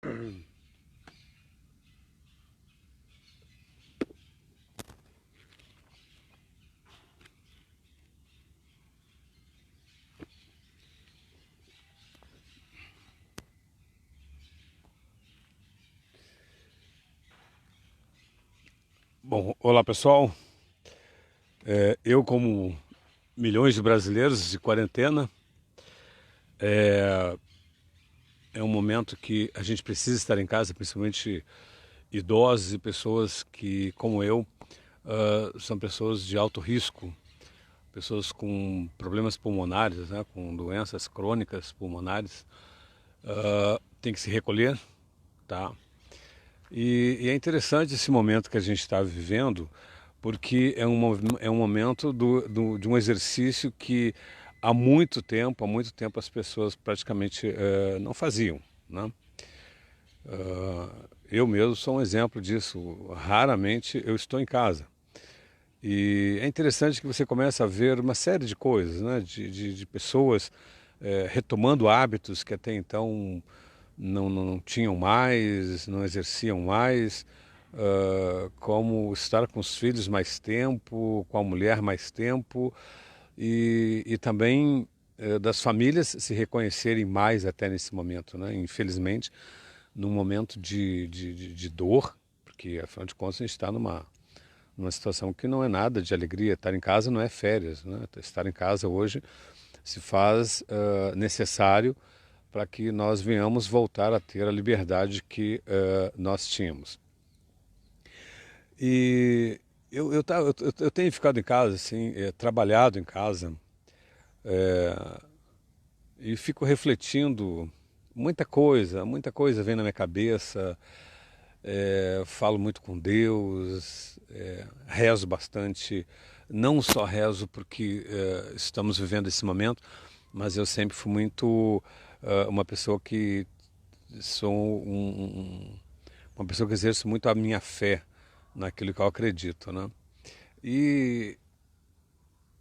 Bom, olá pessoal. Eu, como milhões de brasileiros de quarentena, é um momento que a gente precisa estar em casa, principalmente idosos e pessoas que, como eu, são pessoas de alto risco, pessoas com problemas pulmonares, né, com doenças crônicas pulmonares, tem que se recolher, tá? E é interessante esse momento que a gente está vivendo, porque é um momento de um exercício que há muito tempo as pessoas praticamente não faziam, né? Eu mesmo sou um exemplo disso. Raramente eu estou em casa. E é interessante que você começa a ver uma série de coisas, né? De pessoas retomando hábitos que até então não tinham mais, não exerciam mais, como estar com os filhos mais tempo, com a mulher mais tempo, e também das famílias se reconhecerem mais até nesse momento, né? Infelizmente, num momento de dor, porque afinal de contas a gente está numa situação que não é nada de alegria. Estar em casa não é férias, né? Estar em casa hoje se faz necessário para que nós venhamos voltar a ter a liberdade que nós tínhamos. E eu tenho ficado em casa, assim, trabalhado em casa, e fico refletindo muita coisa vem na minha cabeça. Falo muito com Deus, rezo bastante. Não só rezo porque estamos vivendo esse momento, mas eu sempre fui muito uma pessoa que sou uma pessoa que exerce muito a minha fé naquilo que eu acredito, né? E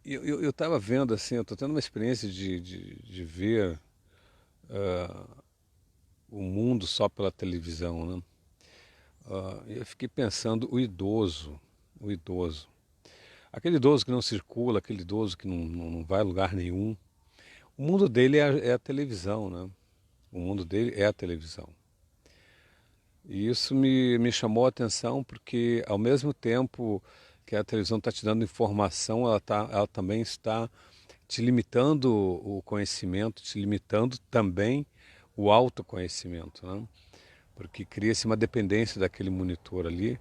eu estava vendo assim, eu estou tendo uma experiência de ver o mundo só pela televisão, né? Eu fiquei pensando o idoso. Aquele idoso que não circula, aquele idoso que não vai a lugar nenhum. O mundo dele é a televisão, né? O mundo dele é a televisão. E isso me chamou a atenção porque, ao mesmo tempo que a televisão está te dando informação, ela também está te limitando o conhecimento, te limitando também o autoconhecimento, né? Porque cria-se uma dependência daquele monitor ali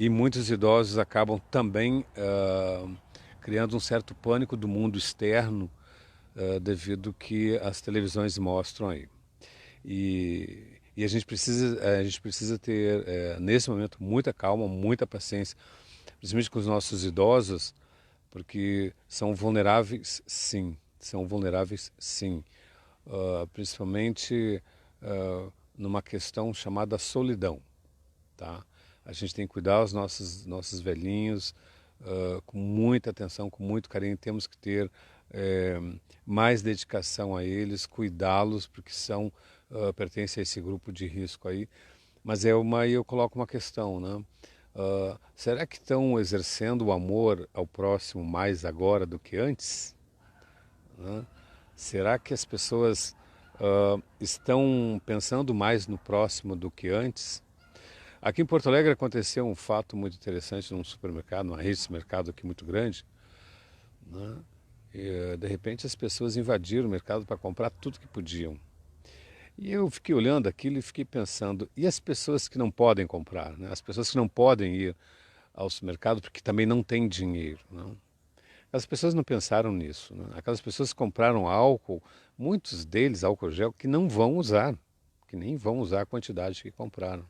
e muitos idosos acabam também criando um certo pânico do mundo externo devido ao que as televisões mostram aí. E a gente precisa ter, nesse momento, muita calma, muita paciência, principalmente com os nossos idosos, porque são vulneráveis, sim. São vulneráveis, sim. Principalmente numa questão chamada solidão, tá? A gente tem que cuidar dos nossos velhinhos com muita atenção, com muito carinho. Temos que ter eh, mais dedicação a eles, cuidá-los, porque pertencem a esse grupo de risco aí. Mas eu coloco uma questão, né? Será que estão exercendo o amor ao próximo mais agora do que antes? Né? Será que as pessoas estão pensando mais no próximo do que antes? Aqui em Porto Alegre aconteceu um fato muito interessante num supermercado, numa rede de supermercado aqui muito grande, né? E, de repente as pessoas invadiram o mercado para comprar tudo que podiam. E eu fiquei olhando aquilo e fiquei pensando, e as pessoas que não podem comprar, né? As pessoas que não podem ir ao supermercado porque também não têm dinheiro, né? As pessoas não pensaram nisso, né? Aquelas pessoas que compraram álcool, muitos deles álcool gel, que não vão usar, que nem vão usar a quantidade que compraram.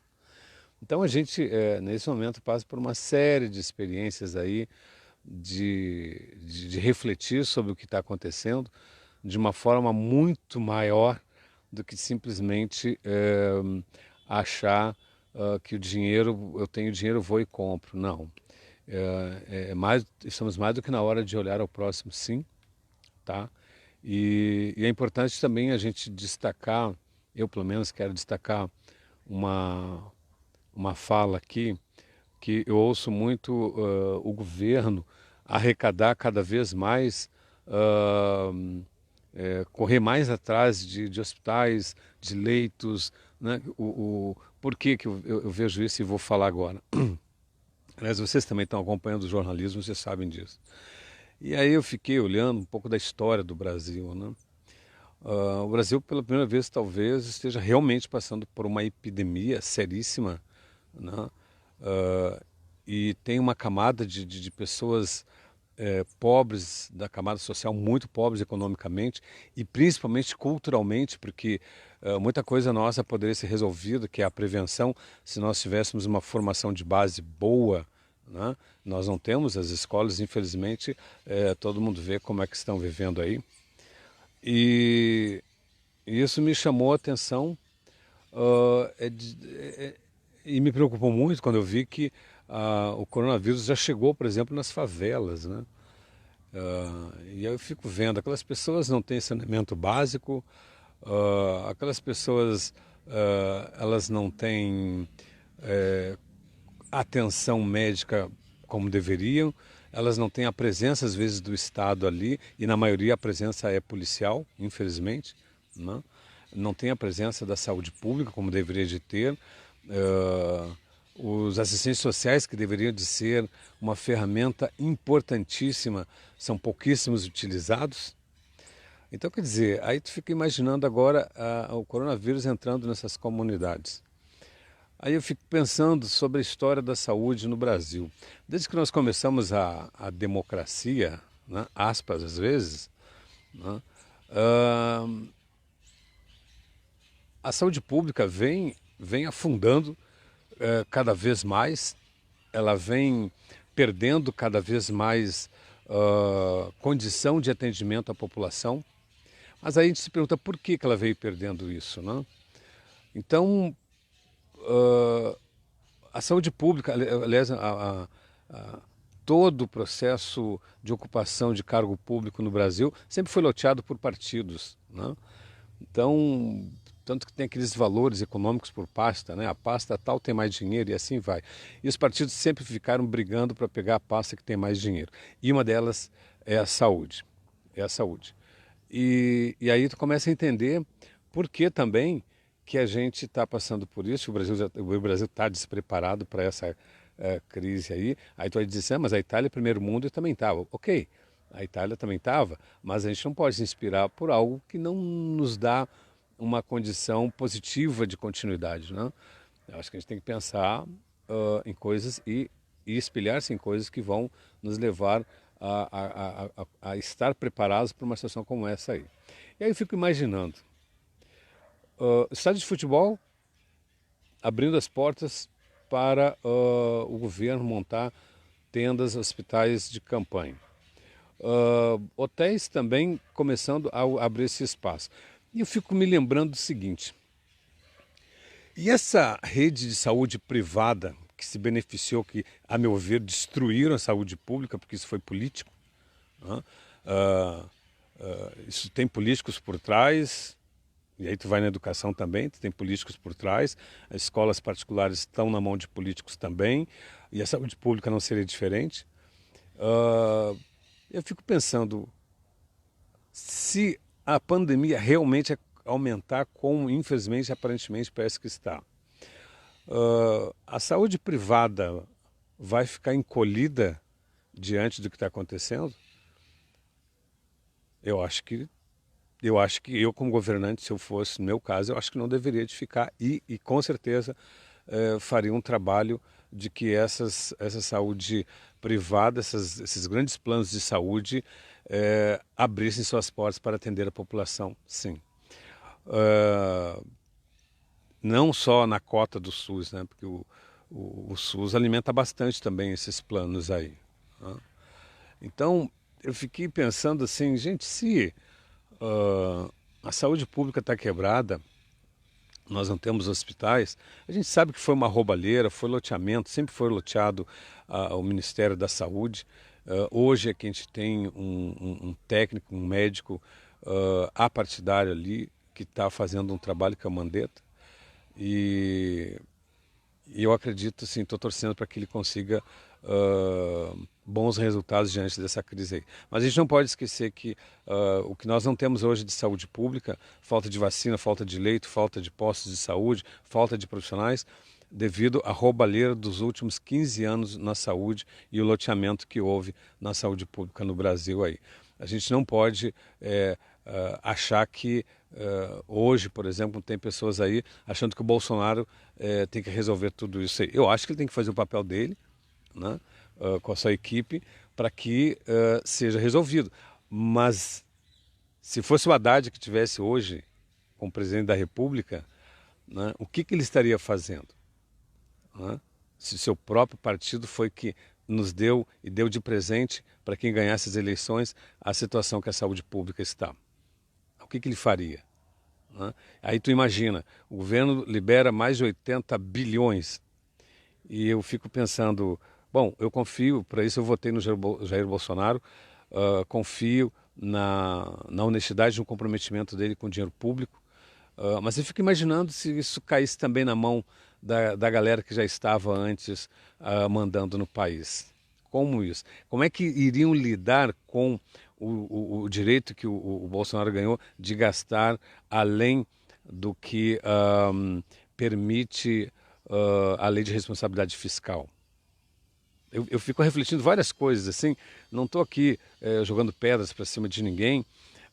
Então a gente, nesse momento, passa por uma série de experiências aí de refletir sobre o que está acontecendo de uma forma muito maior do que simplesmente achar que o dinheiro, eu tenho dinheiro, vou e compro. Não. Estamos mais do que na hora de olhar ao próximo, sim, tá? E é importante também a gente destacar, eu pelo menos quero destacar uma, uma fala aqui que eu ouço muito o governo arrecadar cada vez mais, ah, correr mais atrás de hospitais, de leitos, né? Por que que eu vejo isso e vou falar agora? Aliás, vocês também estão acompanhando o jornalismo, vocês sabem disso. E aí eu fiquei olhando um pouco da história do Brasil, né? O Brasil, pela primeira vez, talvez esteja realmente passando por uma epidemia seríssima, né? Ah, e tem uma camada de pessoas pobres, da camada social muito pobres economicamente e principalmente culturalmente, porque muita coisa nossa poderia ser resolvida, que é a prevenção, se nós tivéssemos uma formação de base boa, né? Nós não temos, as escolas, infelizmente, todo mundo vê como é que estão vivendo aí. E isso me chamou a atenção e me preocupou muito quando eu vi que o coronavírus já chegou, por exemplo, nas favelas, né? E aí eu fico vendo, aquelas pessoas não têm saneamento básico, aquelas pessoas elas não têm atenção médica como deveriam, elas não têm a presença, às vezes, do Estado ali, e na maioria a presença é policial, infelizmente, né? Não tem a presença da saúde pública como deveria de ter, os assistentes sociais que deveriam de ser uma ferramenta importantíssima são pouquíssimos utilizados. Então, quer dizer, aí tu fica imaginando agora o coronavírus entrando nessas comunidades. Aí eu fico pensando sobre a história da saúde no Brasil. Desde que nós começamos a democracia, né, aspas às vezes, né, ah, a saúde pública vem afundando cada vez mais, ela vem perdendo cada vez mais condição de atendimento à população. Mas aí a gente se pergunta por que ela veio perdendo isso, né? Então, a saúde pública, aliás, todo o processo de ocupação de cargo público no Brasil sempre foi loteado por partidos, né? Então, tanto que tem aqueles valores econômicos por pasta, né? A pasta tal tem mais dinheiro e assim vai. E os partidos sempre ficaram brigando para pegar a pasta que tem mais dinheiro. E uma delas é a saúde. É a saúde. E aí tu começa a entender por que também que a gente está passando por isso, o Brasil está despreparado para essa crise aí. Aí tu vai dizer, mas a Itália é primeiro mundo e também estava. Ok, a Itália também estava, mas a gente não pode se inspirar por algo que não nos dá uma condição positiva de continuidade, né? Eu acho que a gente tem que pensar em coisas e espelhar-se em coisas que vão nos levar a estar preparados para uma situação como essa aí. E aí eu fico imaginando, estádio de futebol abrindo as portas para o governo montar tendas, hospitais de campanha. Hotéis também começando a abrir esse espaço. E eu fico me lembrando do seguinte, e essa rede de saúde privada que se beneficiou, que, a meu ver, destruíram a saúde pública, porque isso foi político, né? Isso tem políticos por trás, e aí tu vai na educação também, tu tem políticos por trás, as escolas particulares estão na mão de políticos também, e a saúde pública não seria diferente. Eu fico pensando, se a pandemia realmente aumentar, como infelizmente aparentemente parece que está, a saúde privada vai ficar encolhida diante do que está acontecendo? Eu acho que eu como governante, se eu fosse no meu caso, eu acho que não deveria de ficar e com certeza faria um trabalho de que essa saúde privada, esses grandes planos de saúde abrissem suas portas para atender a população, sim. Não só na cota do SUS, né? Porque o SUS alimenta bastante também esses planos aí, né? Então, eu fiquei pensando assim, gente, se a saúde pública está quebrada, nós não temos hospitais, a gente sabe que foi uma roubalheira, foi loteamento, sempre foi loteado o Ministério da Saúde. Hoje é que a gente tem um técnico, um médico apartidário ali, que está fazendo um trabalho que é o Mandetta. E eu acredito, sim, estou torcendo para que ele consiga bons resultados diante dessa crise aí. Mas a gente não pode esquecer que o que nós não temos hoje de saúde pública, falta de vacina, falta de leito, falta de postos de saúde, falta de profissionais, devido à roubalheira dos últimos 15 anos na saúde e o loteamento que houve na saúde pública no Brasil aí. A gente não pode achar que hoje, por exemplo, tem pessoas aí achando que o Bolsonaro tem que resolver tudo isso aí. Eu acho que ele tem que fazer o papel dele, né, com a sua equipe, para que seja resolvido. Mas se fosse o Haddad que tivesse hoje como presidente da República, né, o que ele estaria fazendo? Né? Se o seu próprio partido foi que nos deu e deu de presente para quem ganhasse as eleições a situação que a saúde pública está. O que ele faria? Né? Aí tu imagina, o governo libera mais de 80 bilhões e eu fico pensando, bom, eu confio, para isso eu votei no Jair Bolsonaro, confio na honestidade e no comprometimento dele com o dinheiro público, mas eu fico imaginando se isso caísse também na mão da galera que já estava antes mandando no país. Como isso? Como é que iriam lidar com o direito que o Bolsonaro ganhou de gastar além do que permite a lei de responsabilidade fiscal? Eu fico refletindo várias coisas, assim, não estou aqui jogando pedras para cima de ninguém,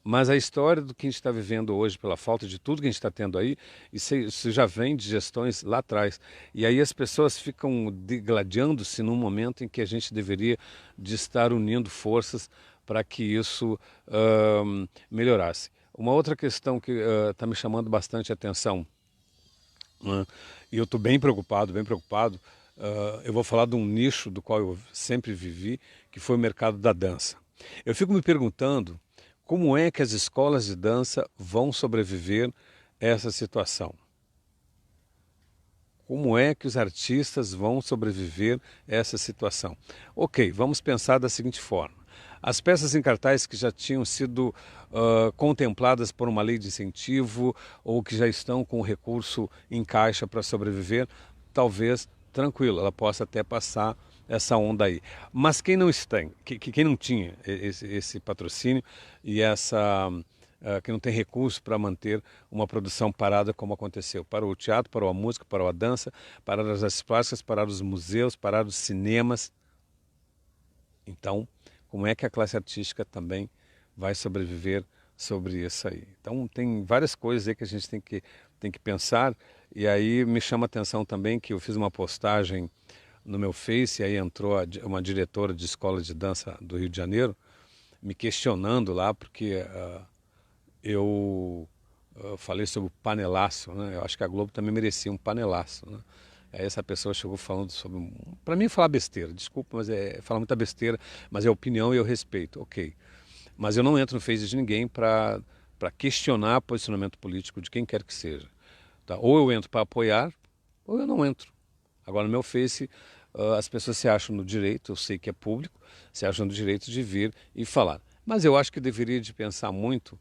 mas a história do que a gente está vivendo hoje, pela falta de tudo que a gente está tendo aí, isso já vem de gestões lá atrás. E aí as pessoas ficam digladiando-se num momento em que a gente deveria de estar unindo forças para que isso melhorasse. Uma outra questão que está me chamando bastante atenção, né, e eu estou bem preocupado, bem preocupado. Eu vou falar de um nicho do qual eu sempre vivi, que foi o mercado da dança. Eu fico me perguntando como é que as escolas de dança vão sobreviver a essa situação. Como é que os artistas vão sobreviver a essa situação? Ok, vamos pensar da seguinte forma. As peças em cartaz que já tinham sido contempladas por uma lei de incentivo ou que já estão com o recurso em caixa para sobreviver, talvez, tranquilo, ela possa até passar essa onda aí. Mas quem não está, quem não tinha esse patrocínio e que não tem recurso para manter uma produção parada como aconteceu para o teatro, para a música, para a dança, para as artes plásticas, para os museus, para os cinemas. Então, como é que a classe artística também vai sobreviver sobre isso aí? Então, tem várias coisas aí que a gente tem que pensar. E aí me chama a atenção também que eu fiz uma postagem no meu Face, e aí entrou uma diretora de escola de dança do Rio de Janeiro, me questionando lá, porque eu falei sobre o panelaço, né? Eu acho que a Globo também merecia um panelaço, né? Aí essa pessoa chegou falando sobre... Para mim falar besteira, desculpa, mas falar muita besteira, mas é opinião e eu respeito, ok. Mas eu não entro no Face de ninguém para questionar posicionamento político de quem quer que seja. Tá? Ou eu entro para apoiar, ou eu não entro. Agora no meu Face as pessoas se acham no direito, eu sei que é público, se acham no direito de vir e falar. Mas eu acho que deveria de pensar muito,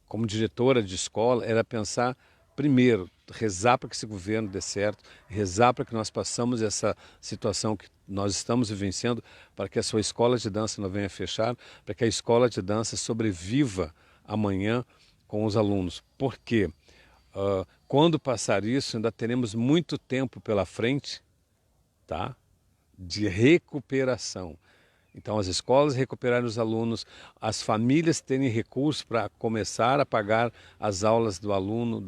como diretora de escola, era pensar primeiro, rezar para que esse governo dê certo, rezar para que nós passamos essa situação que nós estamos vivenciando, para que a sua escola de dança não venha fechar, para que a escola de dança sobreviva amanhã com os alunos. Por quê? Quando passar isso, ainda teremos muito tempo pela frente, tá? De recuperação. Então, as escolas recuperarem os alunos, as famílias terem recursos para começar a pagar as aulas do aluno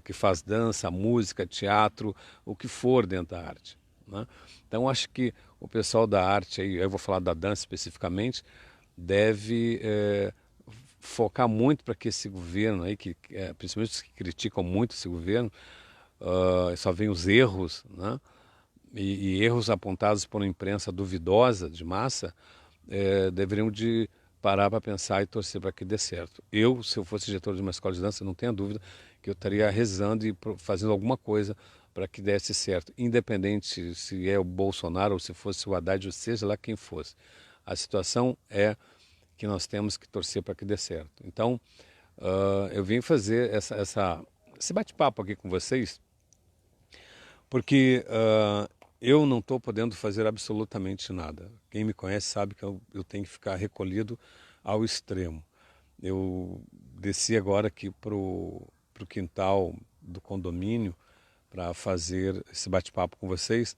que faz dança, música, teatro, o que for dentro da arte, né? Então, acho que o pessoal da arte, aí, eu vou falar da dança especificamente, deve focar muito para que esse governo, aí, principalmente os que criticam muito esse governo, só veem os erros, né? E erros apontados por uma imprensa duvidosa de massa, deveriam de parar para pensar e torcer para que dê certo. Eu, se eu fosse diretor de uma escola de dança, não tenha dúvida que eu estaria rezando e fazendo alguma coisa para que desse certo, independente se é o Bolsonaro ou se fosse o Haddad, ou seja lá quem fosse. A situação é que nós temos que torcer para que dê certo. Então, Eu vim fazer esse bate-papo aqui com vocês porque eu não estou podendo fazer absolutamente nada. Quem me conhece sabe que eu tenho que ficar recolhido ao extremo. Eu desci agora aqui pro quintal do condomínio para fazer esse bate-papo com vocês,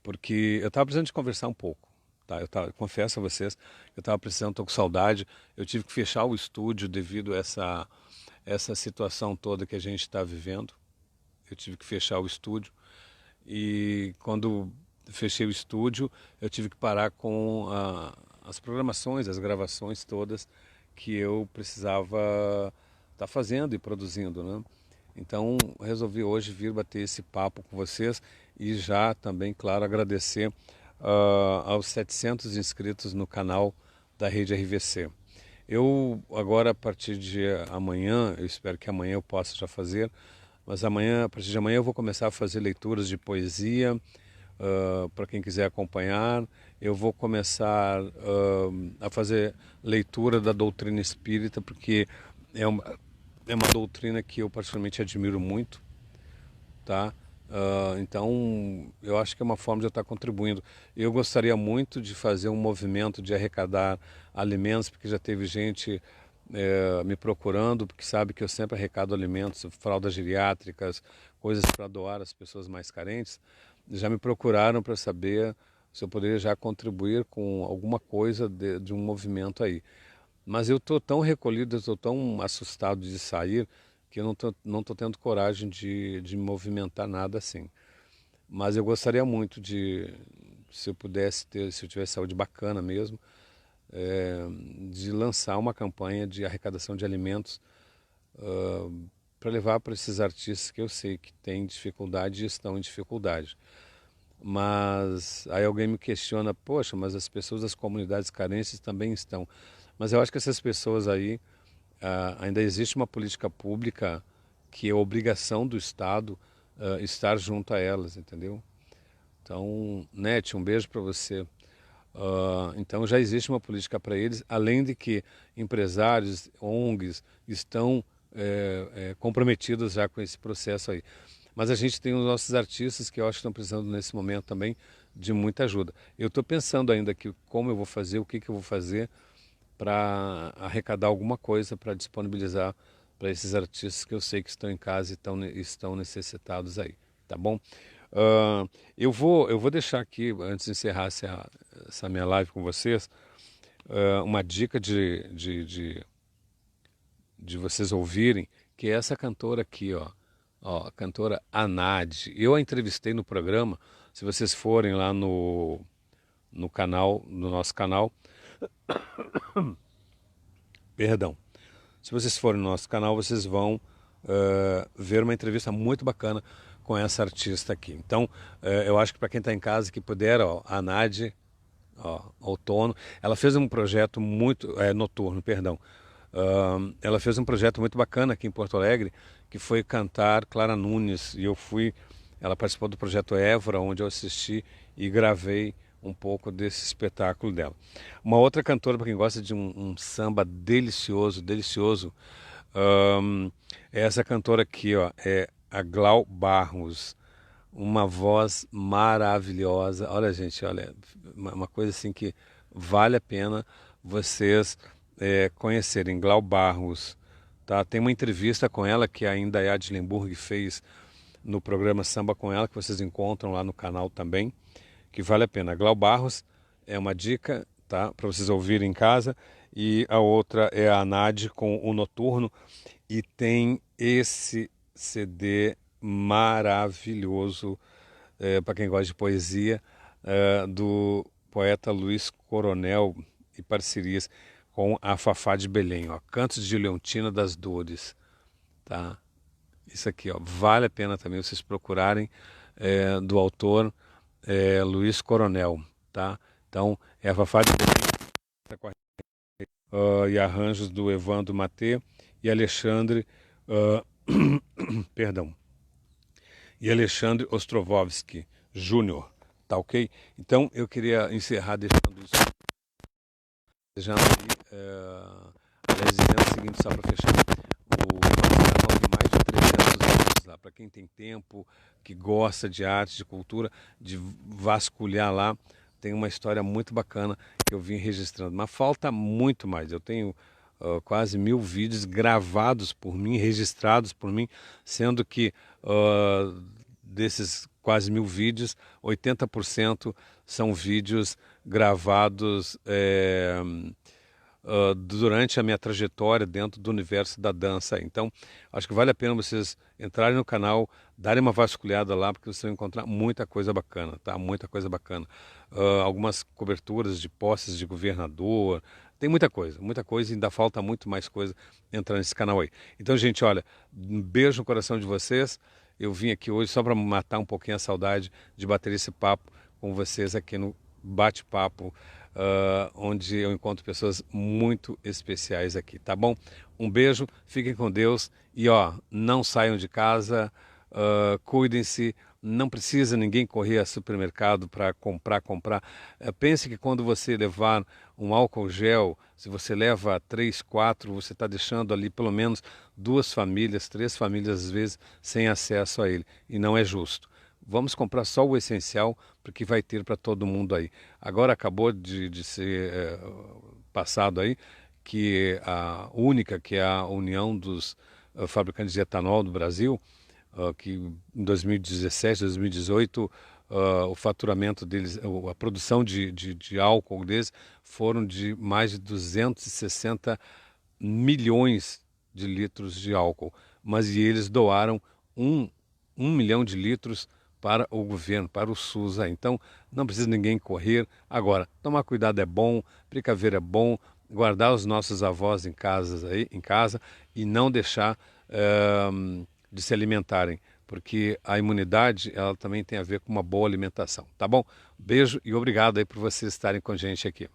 porque eu estava precisando de conversar um pouco. Tá? Confesso a vocês, eu estava precisando, estou com saudade. Eu tive que fechar o estúdio devido a essa situação toda que a gente está vivendo. Eu tive que fechar o estúdio e quando fechei o estúdio, eu tive que parar com as programações, as gravações todas que eu precisava estar fazendo e produzindo, né? Então, resolvi hoje vir bater esse papo com vocês e já também, claro, agradecer aos 700 inscritos no canal da Rede RVC. Eu agora, a partir de amanhã, eu espero que amanhã eu possa já fazer, mas amanhã, a partir de amanhã eu vou começar a fazer leituras de poesia, para quem quiser acompanhar. Eu vou começar a fazer leitura da doutrina espírita, porque é uma doutrina que eu particularmente admiro muito, tá? Então, eu acho que é uma forma de eu estar contribuindo. Eu gostaria muito de fazer um movimento de arrecadar alimentos, porque já teve gente me procurando, porque sabe que eu sempre arrecado alimentos, fraldas geriátricas, coisas para doar às pessoas mais carentes. Já me procuraram para saber se eu poderia já contribuir com alguma coisa de um movimento aí. Mas eu estou tão recolhido, eu estou tão assustado de sair, que eu não tô tendo coragem de movimentar nada assim. Mas eu gostaria muito se eu pudesse ter, se eu tivesse saúde bacana mesmo, é, de lançar uma campanha de arrecadação de alimentos para levar para esses artistas que eu sei que têm dificuldade e estão em dificuldade. Mas aí alguém me questiona, poxa, mas as pessoas das comunidades carentes também estão. Mas eu acho que essas pessoas aí, ainda existe uma política pública que é obrigação do Estado estar junto a elas, entendeu? Então, Nete, um beijo para você. Então já existe uma política para eles, além de que empresários, ONGs estão comprometidos já com esse processo aí. Mas a gente tem os nossos artistas que eu acho que estão precisando nesse momento também de muita ajuda. Eu estou pensando ainda que como eu vou fazer, o que eu vou fazer para arrecadar alguma coisa para disponibilizar para esses artistas que eu sei que estão em casa e estão necessitados aí, tá bom? Eu vou deixar aqui, antes de encerrar essa minha live com vocês, uma dica de vocês ouvirem, que é essa cantora aqui, ó, a cantora Anad. Eu a entrevistei no programa, se vocês forem lá no canal, no nosso canal, perdão, se vocês forem no nosso canal, vocês vão ver uma entrevista muito bacana com essa artista aqui. Então, eu acho que para quem está em casa que puder, ó, a Nádia, ó, outono, ela fez um projeto muito, noturno, perdão. Ela fez um projeto muito bacana aqui em Porto Alegre, que foi cantar Clara Nunes, e ela participou do projeto Évora, onde eu assisti e gravei um pouco desse espetáculo dela. Uma outra cantora, para quem gosta de um samba delicioso, delicioso, é essa cantora aqui, ó, é a Glau Barros, uma voz maravilhosa. Olha, gente, olha, uma coisa assim que vale a pena vocês conhecerem. Glau Barros, tá? Tem uma entrevista com ela que ainda a Adlenburg fez no programa Samba com ela, que vocês encontram lá no canal também, que vale a pena. Glau Barros é uma dica, tá, para vocês ouvirem em casa, e a outra é a Anad com o Noturno, e tem esse CD maravilhoso para quem gosta de poesia, do poeta Luiz Coronel e parcerias com a Fafá de Belém, ó, Cantos de Leontina das Dores, tá? Isso aqui, ó, vale a pena também vocês procurarem, do autor Luiz Coronel, tá? Então, é a Fafá de Belém e arranjos do Evandro Matê e Alexandre, perdão, e Alexandre Ostrovovsky Júnior, tá ok? Então, eu queria encerrar deixando isso, desejando aí, aliás, dizendo o seguinte, só para fechar. para quem tem tempo, que gosta de arte, de cultura, de vasculhar lá. Tem uma história muito bacana que eu vim registrando, mas falta muito mais. Eu tenho quase 1000 vídeos gravados por mim, registrados por mim, sendo que desses quase 1000 vídeos, 80% são vídeos gravados durante a minha trajetória dentro do universo da dança. Então, acho que vale a pena vocês entrarem no canal, darem uma vasculhada lá, porque vocês vão encontrar muita coisa bacana, tá? Muita coisa bacana. Algumas coberturas de posses de governador, tem muita coisa e ainda falta muito mais coisa entrar nesse canal aí. Então, gente, olha, um beijo no coração de vocês. Eu vim aqui hoje só para matar um pouquinho a saudade de bater esse papo com vocês aqui no Bate-Papo, onde eu encontro pessoas muito especiais aqui, tá bom? Um beijo, fiquem com Deus e não saiam de casa, cuidem-se, não precisa ninguém correr a supermercado para comprar. Pense que quando você levar um álcool gel, se você leva 3, 4, você está deixando ali pelo menos 2 famílias, 3 famílias às vezes sem acesso a ele, e não é justo. Vamos comprar só o essencial, porque vai ter para todo mundo aí. Agora acabou de ser passado aí que a única, que é a União dos Fabricantes de Etanol do Brasil, que em 2017, 2018, o faturamento deles, a produção de álcool deles foram de mais de 260 milhões de litros de álcool. Mas eles doaram 1 milhão de litros para o governo, para o SUS. Então, não precisa ninguém correr. Agora, tomar cuidado é bom, precaver é bom, guardar os nossos avós em casa e não deixar de se alimentarem, porque a imunidade ela também tem a ver com uma boa alimentação, tá bom? Beijo e obrigado aí por vocês estarem com a gente aqui.